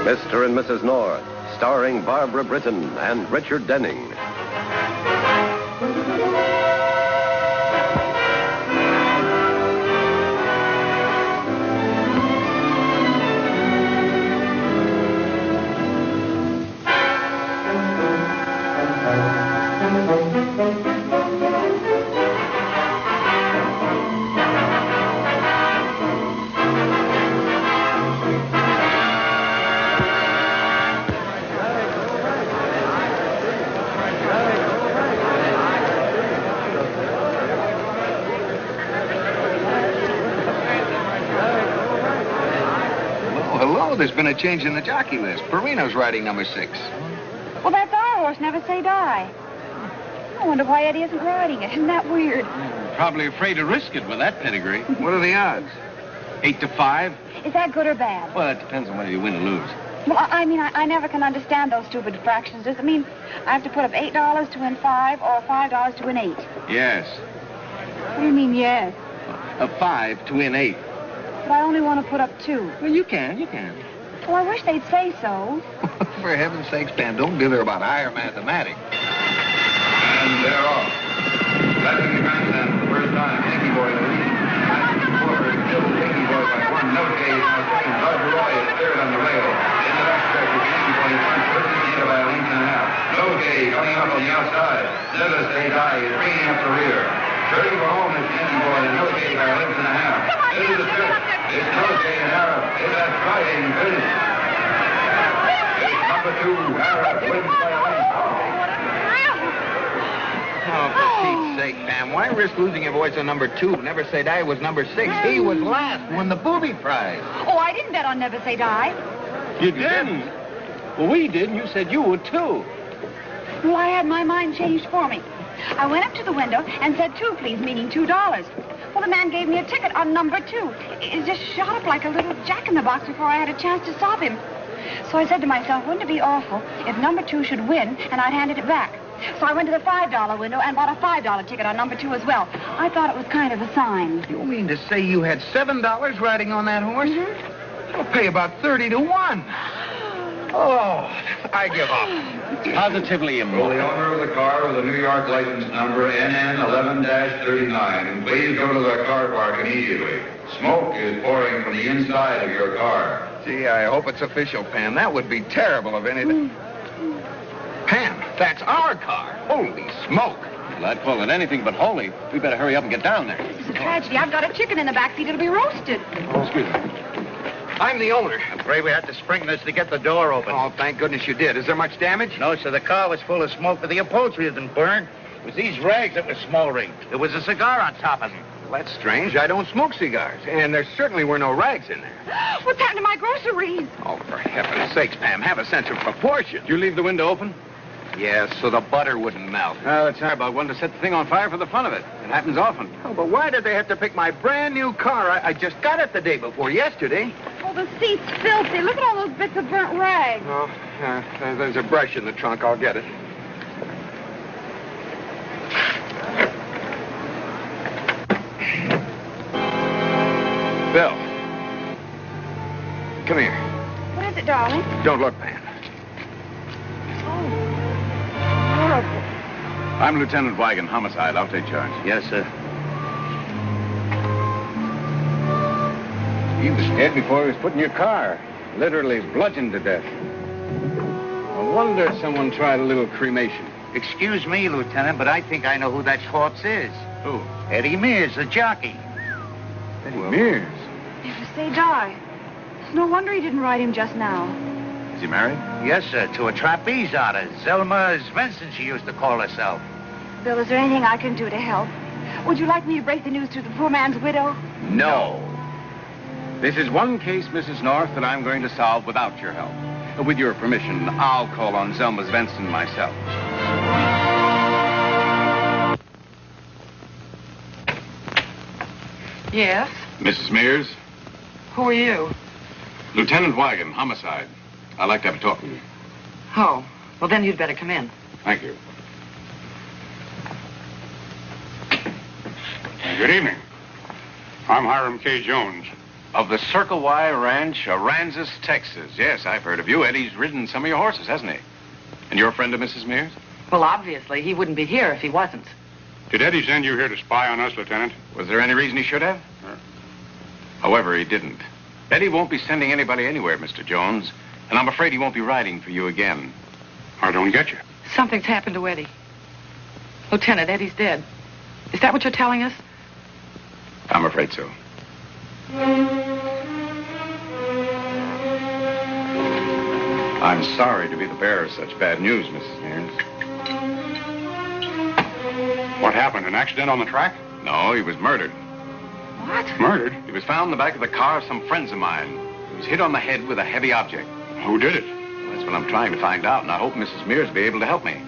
Mr. and Mrs. North, starring Barbara Britton and Richard Denning. There's been a change in the jockey list. Perino's riding number 6. Well, that's our horse, Never Say Die. I wonder why Eddie isn't riding it. Isn't that weird? Probably afraid to risk it with that pedigree. What are the odds? 8 to 5. Is that good or bad? Well, it depends on whether you win or lose. Well, I mean, I never can understand those stupid fractions. Does it mean I have to put up $8 to win 5 or $5 to win 8? Yes. What do you mean, yes? A 5 to win 8. But I only want to put up 2. Well, you can. Well, I wish they'd say so. For heaven's sakes, Pam, don't dither about higher mathematics. And they're off. Batting the grandstand for the first time, Yankee Boy the lead. Matthew Porter is still Yankee Boy by 1. Note now second. Roger Roy is third on the rail. In the backstretch with Yankee Boy in front, pushing the lead by a length and a half. Note coming up on the outside. Never Say Die is bringing up the rear. Turning for home is Yankee Boy and Note by a length and a half. This is the stretch. It's Note and Harrop. It's that trying finish. It's number 2. Harrop wins by a length. Oh, for Pete's sake, Pam, why risk losing your voice on number 2? Never Say Die was number 6. He was last, won the booby prize. Oh, I didn't bet on Never Say Die. You didn't? Well, we did, and you said you would, too. Well, I had my mind changed for me. I went up to the window and said 2, please, meaning $2. Well, the man gave me a ticket on number 2. It just shot up like a little jack-in-the-box before I had a chance to stop him. So I said to myself, wouldn't it be awful if number 2 should win and I'd handed it back? So I went to the $5 window and bought a $5 ticket on number 2 as well. I thought it was kind of a sign. You mean to say you had $7 riding on that horse? Mm-hmm. You'll pay about 30 to 1. Oh, I give up. Positively Will immoral. the owner of the car with the New York license number NN11-39 please go to the car park immediately. Smoke is pouring from the inside of your car. Gee, I hope it's official, Pam. That would be terrible if anything... Pam, that's our car. Holy smoke. Well, I'd call it anything but holy. We better hurry up and get down there. It's a tragedy. I've got a chicken in the backseat. It'll be roasted. Oh, excuse me. I'm the owner. I'm afraid we had to spring this to get the door open. Oh, thank goodness you did. Is there much damage? No, sir, the car was full of smoke, but the upholstery isn't burned. It was these rags that were smoldering. There was a cigar on top of them. Well, that's strange. I don't smoke cigars. And there certainly were no rags in there. What's happened to my groceries? Oh, for heaven's sakes, Pam, have a sense of proportion. Did you leave the window open? Yes, so the butter wouldn't melt. That's hard about one to set the thing on fire for the fun of it. It happens often. Oh, but why did they have to pick my brand new car? I just got it the day before yesterday. Oh, the seat's filthy. Look at all those bits of burnt rags. Oh, there's a brush in the trunk. I'll get it. Bill. Come here. What is it, darling? Don't look, Pam. Oh, horrible. I'm Lieutenant Wagon, homicide. I'll take charge. Yes, sir. He was dead before he was put in your car. Literally bludgeoned to death. I wonder if someone tried a little cremation. Excuse me, Lieutenant, but I think I know who that corpse is. Who? Eddie Mears, the jockey. Eddie Mears. Never Say Die. No wonder he didn't ride him just now. Is he married? Yes, sir, to a trapeze artist. Zelma Svensson, she used to call herself. Bill, is there anything I can do to help? Would you like me to break the news to the poor man's widow? No. This is one case, Mrs. North, that I'm going to solve without your help. With your permission, I'll call on Zelma Svensson myself. Yes? Mrs. Mears? Who are you? Lieutenant Wagon, homicide. I'd like to have a talk with you. Oh, well, then you'd better come in. Thank you. Good evening. I'm Hiram K. Jones. Of the Circle Y Ranch, Aransas, Texas. Yes, I've heard of you. Eddie's ridden some of your horses, hasn't he? And you're a friend of Mrs. Mears? Well, obviously, he wouldn't be here if he wasn't. Did Eddie send you here to spy on us, Lieutenant? Was there any reason he should have? However, he didn't. Eddie won't be sending anybody anywhere, Mr. Jones. And I'm afraid he won't be riding for you again. I don't get you. Something's happened to Eddie. Lieutenant, Eddie's dead. Is that what you're telling us? I'm afraid so. I'm sorry to be the bearer of such bad news, Mrs. Mears. What happened? An accident on the track? No, he was murdered. What? Murdered? He was found in the back of the car of some friends of mine. He was hit on the head with a heavy object. Who did it? Well, that's what I'm trying to find out, and I hope Mrs. Mears will be able to help me.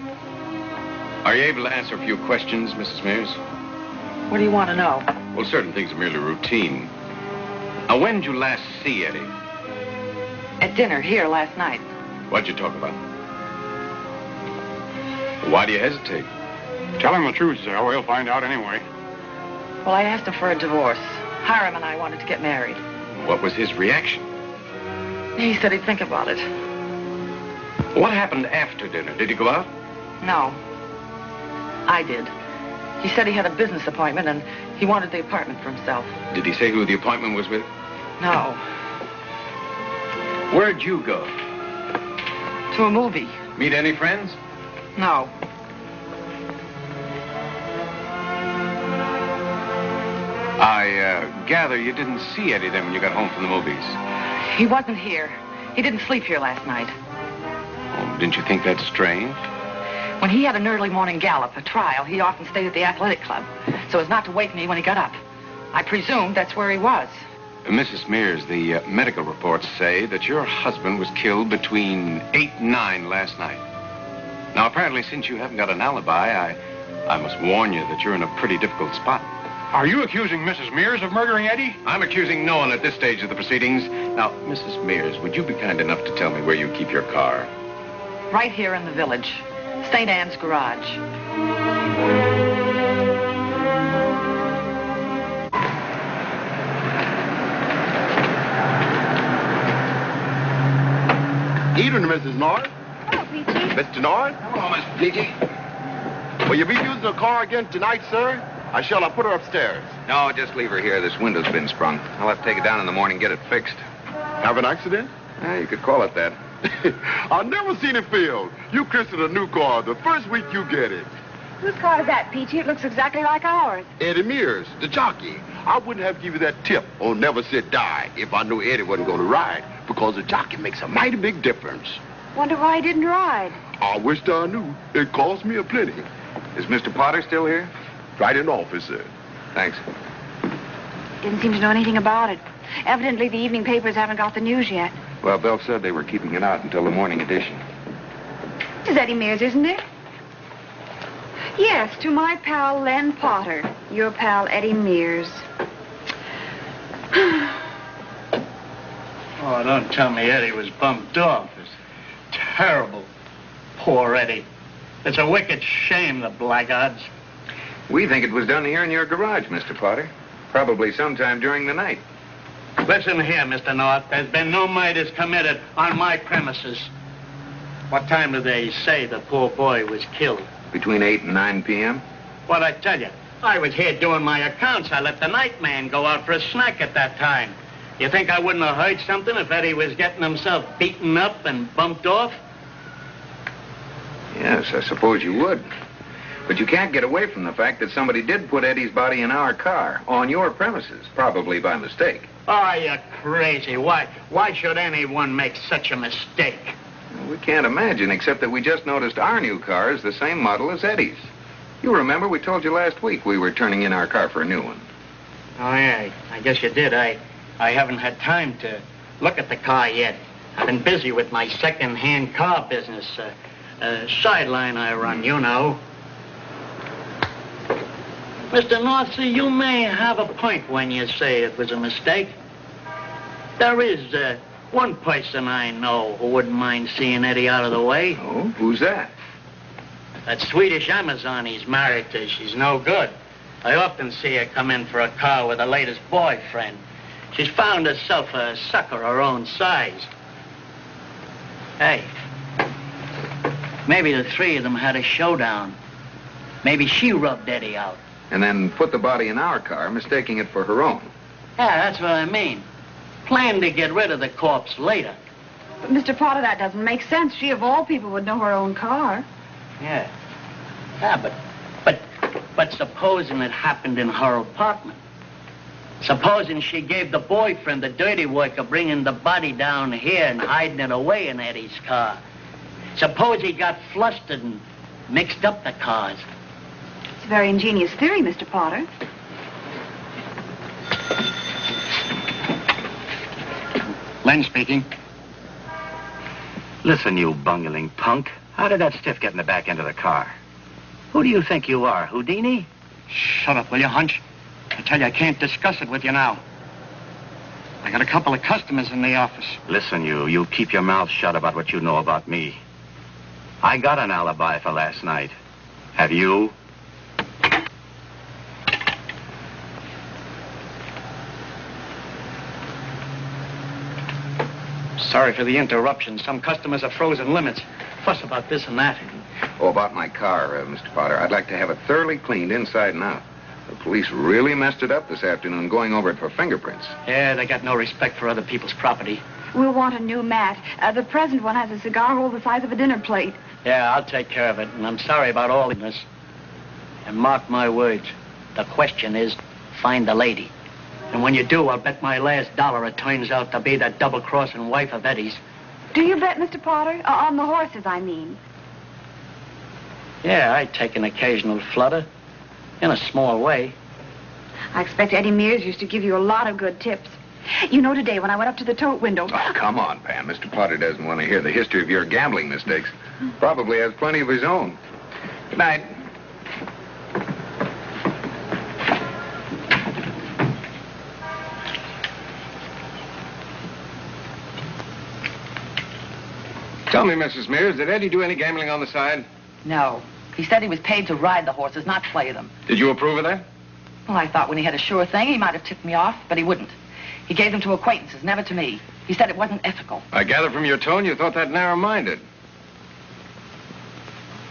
Are you able to answer a few questions, Mrs. Mears? What do you want to know? Well, certain things are merely routine. Now, when did you last see Eddie? At dinner here last night. What'd you talk about? Why do you hesitate? Tell him the truth, Zell. We'll find out anyway. Well, I asked him for a divorce. Hiram and I wanted to get married. What was his reaction? He said he'd think about it. What happened after dinner? Did he go out? No. I did. He said he had a business appointment and he wanted the apartment for himself. Did he say who the appointment was with? No. Where'd you go? To a movie. Meet any friends? No. I gather you didn't see Eddie then when you got home from the movies. He wasn't here. He didn't sleep here last night. Oh, didn't you think that strange? When he had an early morning gallop, a trial, he often stayed at the athletic club, so as not to wake me when he got up. I presumed that's where he was. Mrs. Mears, the medical reports say that your husband was killed between 8 and 9 last night. Now, apparently, since you haven't got an alibi, I must warn you that you're in a pretty difficult spot. Are you accusing Mrs. Mears of murdering Eddie? I'm accusing no one at this stage of the proceedings. Now, Mrs. Mears, would you be kind enough to tell me where you keep your car? Right here in the village. St. Anne's Garage. Evening, Mrs. North. Hello, Peachy. Mr. North? Hello, Miss Peachy. Will you be using the car again tonight, sir? I shall put her upstairs. No, just leave her here. This window's been sprung. I'll have to take it down in the morning and get it fixed. Have an accident? You could call it that. I've never seen it failed. You christened a new car the first week you get it. Whose car is that, Peachy? It looks exactly like ours. Eddie Mears, the jockey. I wouldn't have given you that tip on Never Sit Die if I knew Eddie wasn't going to ride, because the jockey makes a mighty big difference. Wonder why he didn't ride. I wished I knew. It cost me a plenty. Is Mr. Potter still here? Right in the office, sir. Thanks. Didn't seem to know anything about it. Evidently, the evening papers haven't got the news yet. Well, Bill said they were keeping it out until the morning edition. This is Eddie Mears, isn't it? Yes, to my pal, Len Potter. Your pal, Eddie Mears. Oh, don't tell me Eddie was bumped off. It's terrible. Poor Eddie. It's a wicked shame, the blackguards. We think it was done here in your garage, Mr. Potter. Probably sometime during the night. Listen here, Mr. North. There's been no murders committed on my premises. What time do they say the poor boy was killed? Between 8 and 9 p.m.? What'd I tell you? I was here doing my accounts. I let the night man go out for a snack at that time. You think I wouldn't have heard something if Eddie was getting himself beaten up and bumped off? Yes, I suppose you would. But you can't get away from the fact that somebody did put Eddie's body in our car, on your premises, probably by mistake. Oh, you're crazy. Why should anyone make such a mistake? We can't imagine, except that we just noticed our new car is the same model as Eddie's. You remember we told you last week we were turning in our car for a new one. Oh, yeah, I guess you did. I haven't had time to look at the car yet. I've been busy with my second-hand car business. Sideline I run, you know. Mr. Northsey, you may have a point when you say it was a mistake. There is one person I know who wouldn't mind seeing Eddie out of the way. Oh, who's that? That Swedish Amazon he's married to. She's no good. I often see her come in for a car with her latest boyfriend. She's found herself a sucker her own size. Hey, maybe the three of them had a showdown. Maybe she rubbed Eddie out. And then put the body in our car, mistaking it for her own. Yeah, that's what I mean. Planned to get rid of the corpse later. But, Mr. Potter, that doesn't make sense. She, of all people, would know her own car. Yeah. Yeah, but supposing it happened in her apartment. Supposing she gave the boyfriend the dirty work of bringing the body down here and hiding it away in Eddie's car. Suppose he got flustered and mixed up the cars. It's a very ingenious theory, Mr. Potter. Len speaking. Listen, you bungling punk. How did that stiff get in the back end of the car? Who do you think you are, Houdini? Shut up, will you, Hunch? I tell you, I can't discuss it with you now. I got a couple of customers in the office. Listen, you keep your mouth shut about what you know about me. I got an alibi for last night. Have you? Sorry for the interruption. Some customers are frozen limits. Fuss about this and that. Oh, about my car, Mr. Potter. I'd like to have it thoroughly cleaned inside and out. The police really messed it up this afternoon going over it for fingerprints. Yeah, they got no respect for other people's property. We'll want a new mat. The present one has a cigar hole the size of a dinner plate. Yeah, I'll take care of it, and I'm sorry about all of this. And mark my words, the question is, find the lady. And when you do, I'll bet my last dollar it turns out to be that double-crossing wife of Eddie's. Do you bet, Mr. Potter? On the horses, I mean. Yeah, I take an occasional flutter. In a small way. I expect Eddie Mears used to give you a lot of good tips. You know, today when I went up to the tote window... Oh, come on, Pam. Mr. Potter doesn't want to hear the history of your gambling mistakes. Probably has plenty of his own. Good night. Tell me, Mrs. Mears, did Eddie do any gambling on the side? No. He said he was paid to ride the horses, not play them. Did you approve of that? Well, I thought when he had a sure thing, he might have tipped me off, but he wouldn't. He gave them to acquaintances, never to me. He said it wasn't ethical. I gather from your tone you thought that narrow-minded.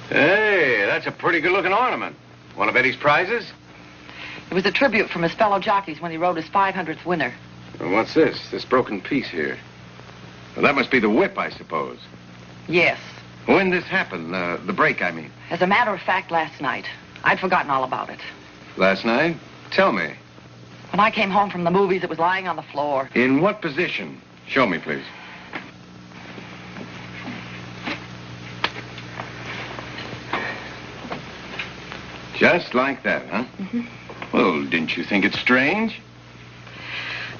Hey, that's a pretty good-looking ornament. One of Eddie's prizes? It was a tribute from his fellow jockeys when he rode his 500th winner. Well, what's this? This broken piece here. Well, that must be the whip, I suppose. Yes. When this happened, the break, I mean. As a matter of fact, last night. I'd forgotten all about it. Last night? Tell me. When I came home from the movies, it was lying on the floor. In what position? Show me, please. Just like that, huh? Mm-hmm. Well, didn't you think it strange?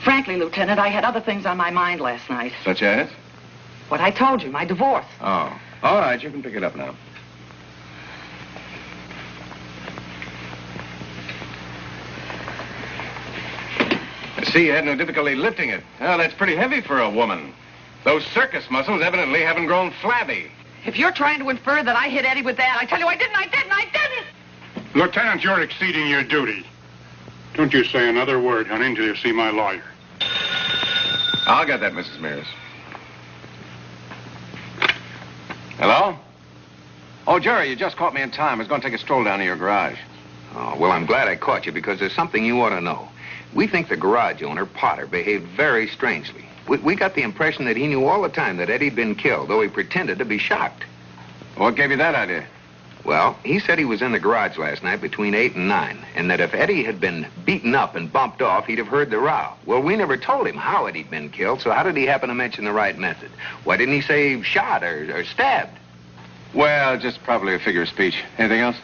Frankly, Lieutenant, I had other things on my mind last night. Such as? What I told you, my divorce. Oh. All right, you can pick it up now. I see you had no difficulty lifting it. Well, that's pretty heavy for a woman. Those circus muscles evidently haven't grown flabby. If you're trying to infer that I hit Eddie with that, I tell you I didn't. Lieutenant, you're exceeding your duty. Don't you say another word, honey, until you see my lawyer. I'll get that, Mrs. Mears. Hello? Oh, Jerry, you just caught me in time. I was going to take a stroll down to your garage. Oh, well, I'm glad I caught you because there's something you ought to know. We think the garage owner, Potter, behaved very strangely. We got the impression that he knew all the time that Eddie'd been killed, though he pretended to be shocked. What gave you that idea? Well, he said he was in the garage last night between 8 and 9, and that if Eddie had been beaten up and bumped off, he'd have heard the row. Well, we never told him how Eddie'd been killed, so how did he happen to mention the right method? Why didn't he say shot or stabbed? Well, just probably a figure of speech. Anything else?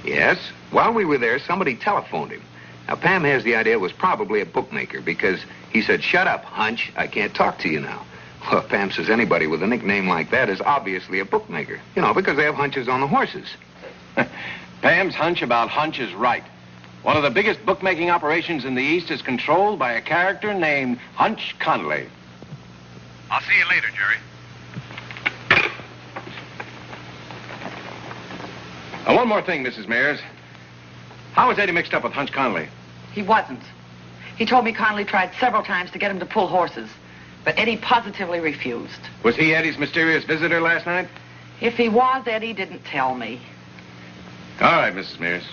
Yes. While we were there, somebody telephoned him. Now, Pam has the idea it was probably a bookmaker because he said, "Shut up, hunch. I can't talk to you now." Well, Pam says anybody with a nickname like that is obviously a bookmaker. You know, because they have hunches on the horses. Pam's hunch about hunch is right. One of the biggest bookmaking operations in the East is controlled by a character named Hunch Conley. I'll see you later, Jerry. One more thing, Mrs. Mears. How was Eddie mixed up with Hunch Conley? He wasn't. He told me Connolly tried several times to get him to pull horses, but Eddie positively refused. Was he Eddie's mysterious visitor last night? If he was, Eddie didn't tell me. All right, Mrs. Mears.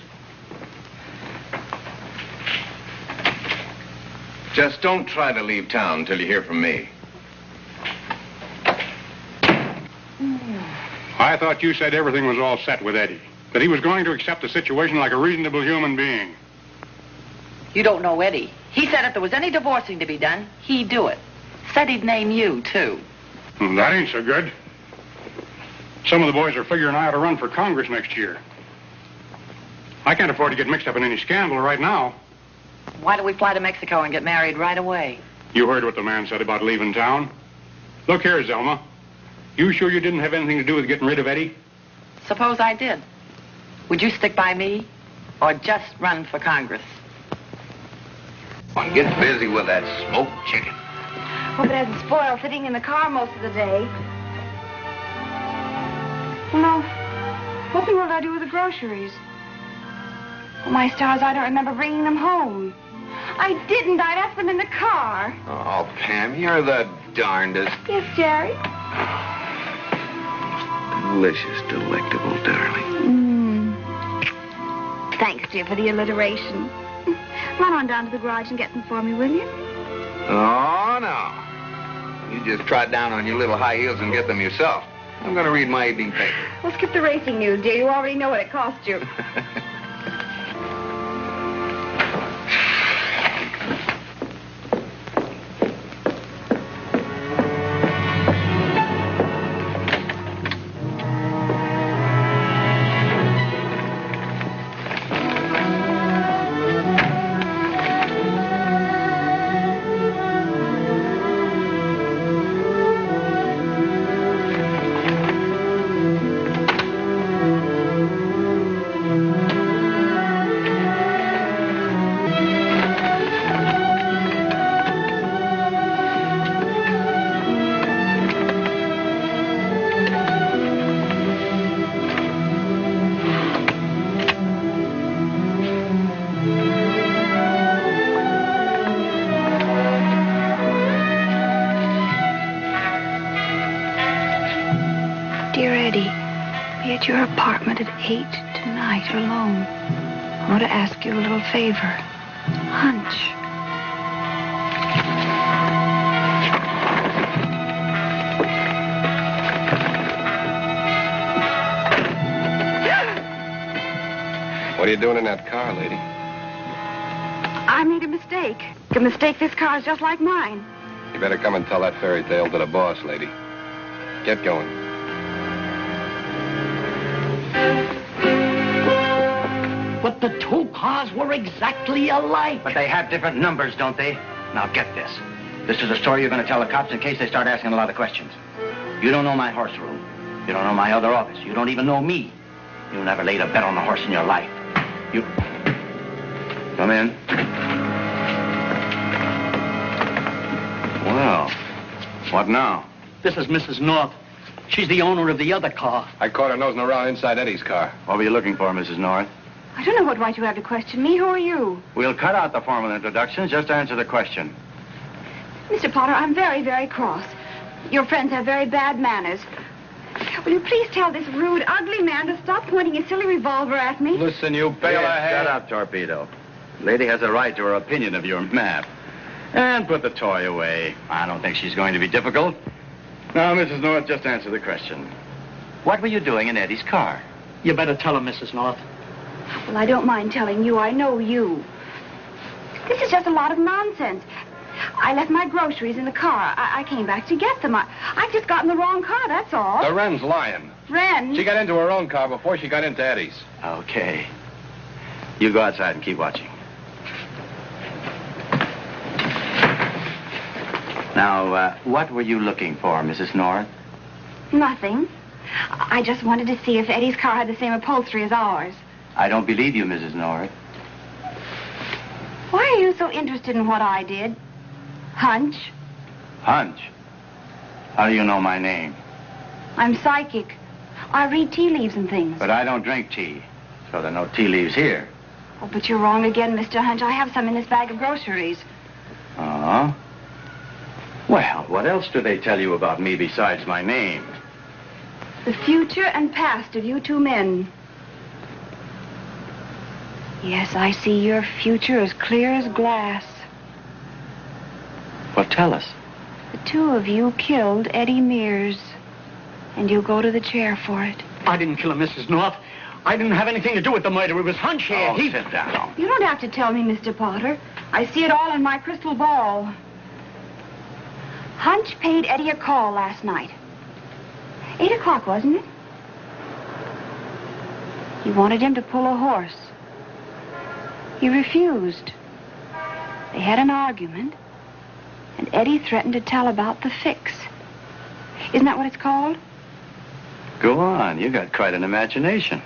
Just don't try to leave town until you hear from me. I thought you said everything was all set with Eddie. That he was going to accept the situation like a reasonable human being. You don't know Eddie. He said if there was any divorcing to be done, he'd do it. Said he'd name you, too. That ain't so good. Some of the boys are figuring out how to run for Congress next year. I can't afford to get mixed up in any scandal right now. Why don't we fly to Mexico and get married right away? You heard what the man said about leaving town. Look here, Zelma. You sure you didn't have anything to do with getting rid of Eddie? Suppose I did. Would you stick by me or just run for Congress? Come on, get busy with that smoked chicken. Hope it hasn't spoiled sitting in the car most of the day. Well, now, what in the world do I do with the groceries? Oh, my stars, I don't remember bringing them home. I didn't. I left them in the car. Oh, Pam, you're the darndest. Yes, Jerry? Delicious, delectable darling. Thanks, dear, for the alliteration. Run on down to the garage and get them for me, will you? Oh, no. You just trot down on your little high heels and get them yourself. I'm going to read my evening paper. Well, skip the racing news, dear. You already know what it cost you. Your apartment at 8 tonight alone. I want to ask you a little favor. Hunch. What are you doing in that car, lady? I made a mistake. A mistake this car is just like mine. You better come and tell that fairy tale to the boss, lady. Get going. But the two cars were exactly alike. But they have different numbers, don't they? Now get this. This is a story you're going to tell the cops in case they start asking a lot of questions. You don't know my horse room. You don't know my other office. You don't even know me. You never laid a bet on a horse in your life. You... Come in. Well, what now? This is Mrs. North. She's the owner of the other car. I caught her nosing around inside Eddie's car. What were you looking for, Mrs. North? I don't know what right you have to question me. Who are you? We'll cut out the formal introductions. Just answer the question. Mr. Potter, I'm very, very cross. Your friends have very bad manners. Will you please tell this rude, ugly man to stop pointing his silly revolver at me? Listen, you bail ahead. Shut up, Torpedo. Lady has a right to her opinion of your map. And put the toy away. I don't think she's going to be difficult. Now, Mrs. North, just answer the question. What were you doing in Eddie's car? You better tell her, Mrs. North. Well, I don't mind telling you. I know you. This is just a lot of nonsense. I left my groceries in the car. I came back to get them. I just got in the wrong car, that's all. The Wren's lying. Wren? She got into her own car before she got into Eddie's. Okay. You go outside and keep watching. Now, what were you looking for, Mrs. North? Nothing. I just wanted to see if Eddie's car had the same upholstery as ours. I don't believe you, Mrs. North. Why are you so interested in what I did? Hunch? Hunch? How do you know my name? I'm psychic. I read tea leaves and things. But I don't drink tea, so there are no tea leaves here. Oh, but you're wrong again, Mr. Hunch. I have some in this bag of groceries. Oh? Well, what else do they tell you about me besides my name? The future and past of you two men. Yes, I see your future as clear as glass. Well, tell us. The two of you killed Eddie Mears, and you'll go to the chair for it. I didn't kill him, Mrs. North. I didn't have anything to do with the murder. It was Hunch here. Oh, sit down. You don't have to tell me, Mr. Potter. I see it all in my crystal ball. Hunch paid Eddie a call last night. 8 o'clock, wasn't it? He wanted him to pull a horse. He refused. They had an argument, and Eddie threatened to tell about the fix. Isn't that what it's called? Go on. You got quite an imagination.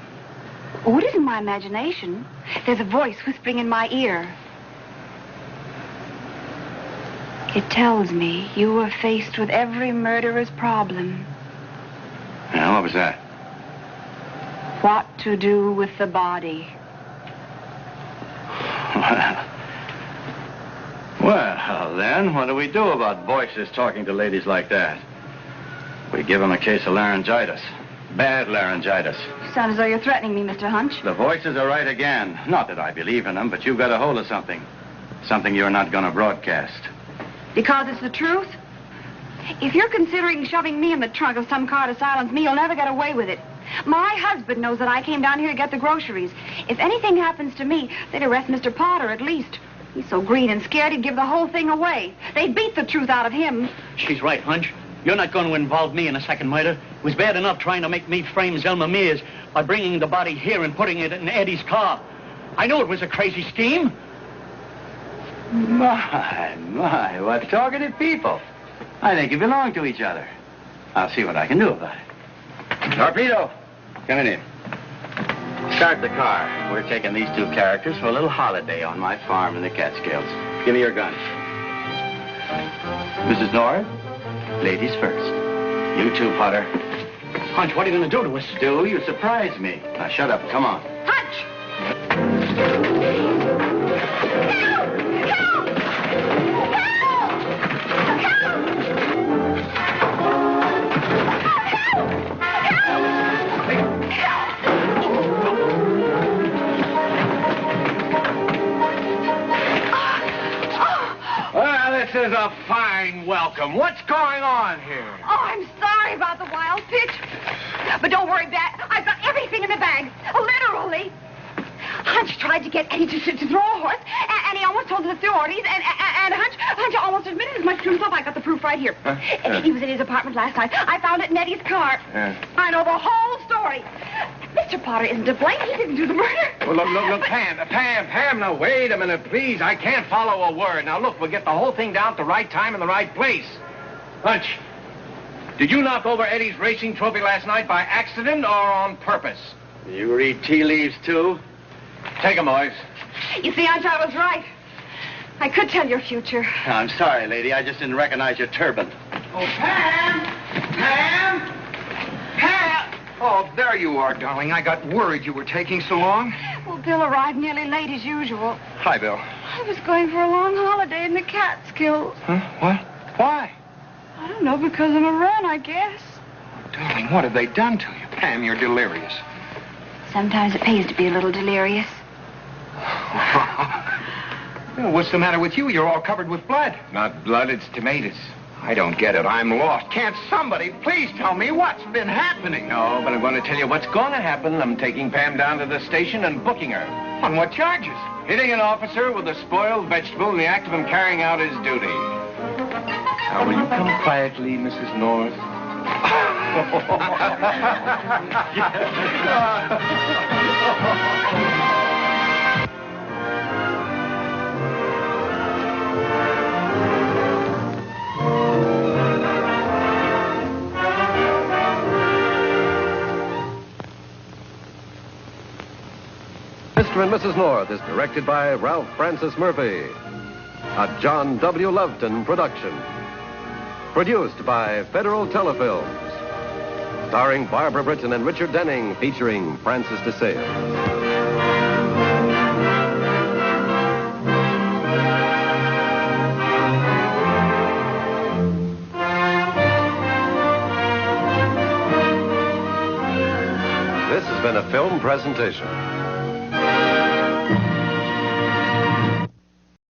Oh, it isn't my imagination. There's a voice whispering in my ear. It tells me you were faced with every murderer's problem. Yeah, what was that? What to do with the body. Well, then, what do we do about voices talking to ladies like that? We give them a case of laryngitis. Bad laryngitis. You sound as though you're threatening me, Mr. Hunch. The voices are right again. Not that I believe in them, but you've got a hold of something. Something you're not going to broadcast. Because it's the truth? If you're considering shoving me in the trunk of some car to silence me, you'll never get away with it. My husband knows that I came down here to get the groceries. If anything happens to me, they'd arrest Mr. Potter at least. He's so green and scared he'd give the whole thing away. They'd beat the truth out of him. She's right, Hunch. You're not going to involve me in a second murder. It was bad enough trying to make me frame Zelma Mears by bringing the body here and putting it in Eddie's car. I know it was a crazy scheme. My, what targeted people. I think you belong to each other. I'll see what I can do about it. Torpedo, coming in. Start the car. We're taking these two characters for a little holiday on my farm in the Catskills. Give me your gun. Mrs. North, ladies first. You too, Potter. Hunch, what are you going to do to us? Do? You surprise me. Now, shut up. Come on. Hunch! This is a fine welcome. What's going on here? Oh, I'm sorry about the wild pitch. But don't worry, Bat. I've got everything in the bag. Literally. Hunch tried to get Eddie to throw a horse, and he almost told the authorities, and Hunch almost admitted as much to himself. I got the proof right here. He was in his apartment last night. I found it in Eddie's car. I know the whole story. Mr. Potter isn't to blame. He didn't do the murder. Well, look, Pam, now, wait a minute, please. I can't follow a word. Now, look, we'll get the whole thing down at the right time in the right place. Hunch, did you knock over Eddie's racing trophy last night by accident or on purpose? You read tea leaves, too? Take 'em, boys. You see, Hunch, I was right. I could tell your future. I'm sorry, lady. I just didn't recognize your turban. Oh, Pam! Pam! Pam! Oh, there you are, darling. I got worried you were taking so long. Well, Bill arrived nearly late as usual. Hi, Bill. I was going for a long holiday in the Catskills. Huh? What? Why? I don't know, because of a run, I guess. Darling, what have they done to you? Pam, you're delirious. Sometimes it pays to be a little delirious. What's the matter with you? You're all covered with blood. Not blood, it's tomatoes. I don't get it. I'm lost. Can't somebody please tell me what's been happening? No, but I'm going to tell you what's going to happen. I'm taking Pam down to the station and booking her. On what charges? Hitting an officer with a spoiled vegetable in the act of him carrying out his duty. Now, will you come quietly, Mrs. North? Mr. and Mrs. North is directed by Ralph Francis Murphy. A John W. Loveton production. Produced by Federal Telefilms. Starring Barbara Britton and Richard Denning, featuring Francis DeSale. been a film presentation.